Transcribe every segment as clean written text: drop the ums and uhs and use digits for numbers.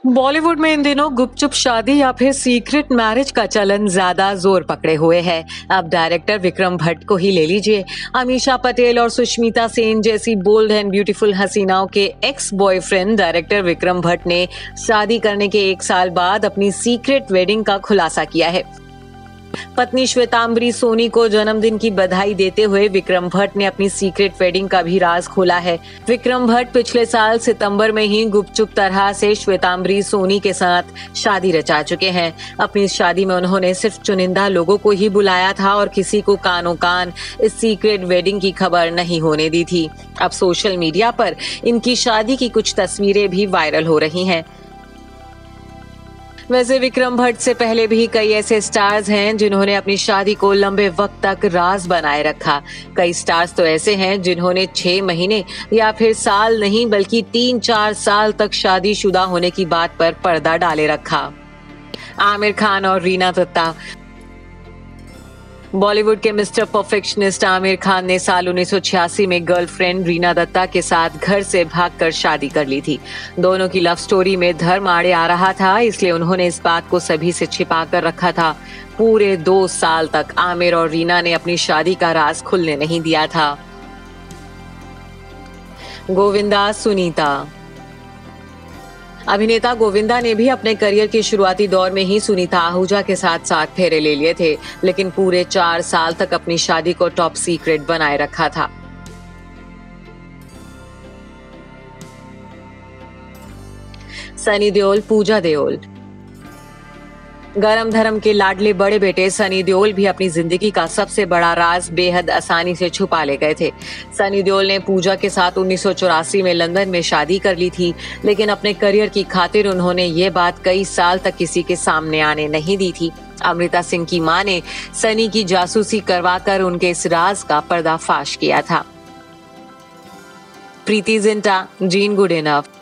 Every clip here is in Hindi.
बॉलीवुड में इन दिनों गुपचुप शादी या फिर सीक्रेट मैरिज का चलन ज्यादा जोर पकड़े हुए है। अब डायरेक्टर विक्रम भट्ट को ही ले लीजिए। अमीषा पटेल और सुष्मिता सेन जैसी बोल्ड एंड ब्यूटीफुल हसीनाओं के ex boyfriend director Vikram Bhatt ने शादी करने के 1 साल बाद अपनी सीक्रेट वेडिंग का खुलासा किया है। पत्नी श्वेतांबरी सोनी को जन्मदिन की बधाई देते हुए विक्रम भट्ट ने अपनी सीक्रेट वेडिंग का भी राज खोला है। विक्रम भट्ट पिछले साल सितंबर में ही गुपचुप तरह से श्वेतांबरी सोनी के साथ शादी रचा चुके हैं। अपनी इस शादी में उन्होंने सिर्फ चुनिंदा लोगों को ही बुलाया था और किसी को कानों कान इस सीक्रेट वेडिंग की खबर नहीं होने दी थी। अब सोशल मीडिया पर इनकी शादी की कुछ तस्वीरें भी वायरल हो रही हैं। वैसे विक्रम भट्ट से पहले भी कई ऐसे स्टार्स हैं जिन्होंने अपनी शादी को लंबे वक्त तक राज बनाए रखा। कई स्टार्स तो ऐसे हैं जिन्होंने 6 महीने या फिर साल नहीं बल्कि 3-4 साल तक शादीशुदा होने की बात पर पर्दा डाले रखा। आमिर खान और रीना दत्ता। बॉलीवुड के मिस्टर परफेक्शनिस्ट आमिर खान ने साल 1986 में गर्लफ्रेंड रीना दत्ता के साथ घर से भागकर शादी कर ली थी। दोनों की लव स्टोरी में धर्म आड़े आ रहा था, इसलिए उन्होंने इस बात को सभी से छिपा कर रखा था। पूरे 2 साल तक आमिर और रीना ने अपनी शादी का राज खुलने नहीं दिया था। गोविंदा सुनीता। अभिनेता गोविंदा ने भी अपने करियर के शुरुआती दौर में ही सुनीता आहूजा के साथ 7 फेरे ले लिए थे, लेकिन पूरे 4 साल तक अपनी शादी को टॉप सीक्रेट बनाए रखा था। सनी देओल, पूजा देओल। गरम धर्म के लाडले बड़े बेटे सनी देओल भी अपनी जिंदगी का सबसे बड़ा राज बेहद आसानी से छुपा ले गए थे। सनी देओल ने पूजा के साथ 1984 में लंदन में शादी कर ली थी, लेकिन अपने करियर की खातिर उन्होंने ये बात कई साल तक किसी के सामने आने नहीं दी थी। अमृता सिंह की मां ने सनी की जासूसी करवाकर उनके इस राज का पर्दाफाश किया था। प्रीति जिंटा, जीन good enough.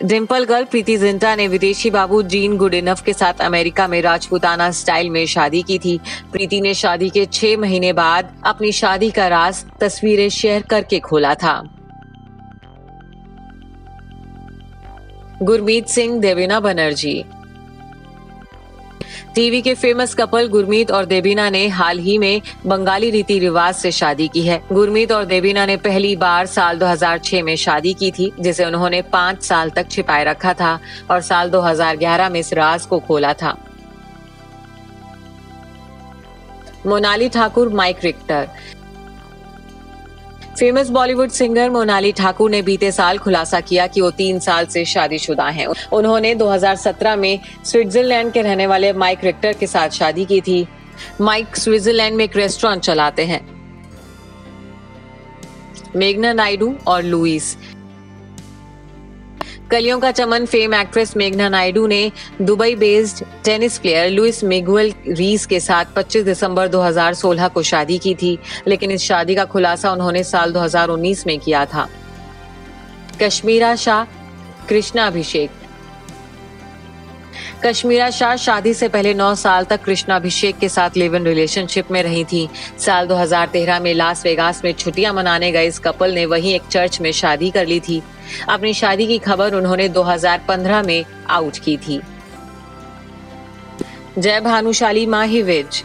Dimple girl Preity Zinta ने विदेशी बाबू जीन गुड इनफ के साथ अमेरिका में राजपूताना स्टाइल में शादी की थी। प्रीति ने शादी के 6 महीने बाद अपनी शादी का राज तस्वीरें शेयर करके खोला था। गुरमीत सिंह, देवीना बनर्जी। टीवी के फेमस कपल गुरमीत और देवीना ने हाल ही में बंगाली रीति रिवाज से शादी की है। गुरमीत और देवीना ने पहली बार साल 2006 में शादी की थी, जिसे उन्होंने 5 साल तक छिपाए रखा था और साल 2011 में इस राज को खोला था। Monali Thakur, Mike Richter. Famous Bollywood singer Monali Thakur ने बीते साल खुलासा किया कि वो 3 साल से शादीशुदा हैं। उन्होंने 2017 में स्विट्जरलैंड के रहने वाले माइक रिक्टर के साथ शादी की थी। माइक स्विट्जरलैंड में एक रेस्टोरेंट चलाते हैं। मेघना नायडू और लुइस। कलियों का चमन फेम एक्ट्रेस मेघना नायडू ने Dubai based tennis player Luis Miguel Reis के साथ 25 दिसंबर 2016 को शादी की थी, लेकिन इस शादी का खुलासा उन्होंने साल 2019 में किया था। कश्मीरा शाह, कृष्णा अभिषेक। कश्मीरा शाह शादी से पहले 9 साल तक कृष्णा अभिषेक के साथ लिव इन रिलेशनशिप में रही थी। साल 2013 में लास वेगास में छुट्टियां मनाने गए इस कपल ने वहीं एक चर्च में शादी कर ली थी। अपनी शादी की खबर उन्होंने 2015 में आउट की थी। जय भानुशाली, माही विज।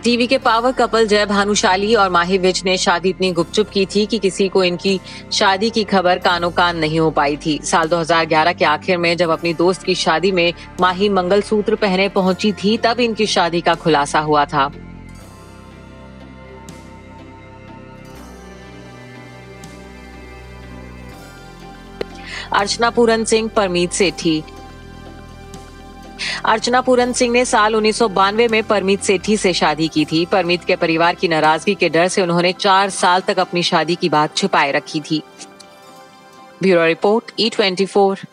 टीवी के पावर कपल जय भानुशाली और माही विज ने शादी इतनी गुपचुप की थी कि किसी को इनकी शादी की खबर कानों कान नहीं हो पाई थी। साल 2011 के आखिर में जब अपनी दोस्त की शादी में माही मंगलसूत्र पहने पहुंची थी, तब इनकी शादी का खुलासा हुआ था। अर्चना पूरन सिंह, परमीत सेठी। अर्चना पूरन सिंह ने साल 1992 में परमीत सेठी से शादी की थी। परमीत के परिवार की नाराजगी के डर से उन्होंने 4 साल तक अपनी शादी की बात छुपाए रखी थी। Bureau report, E24।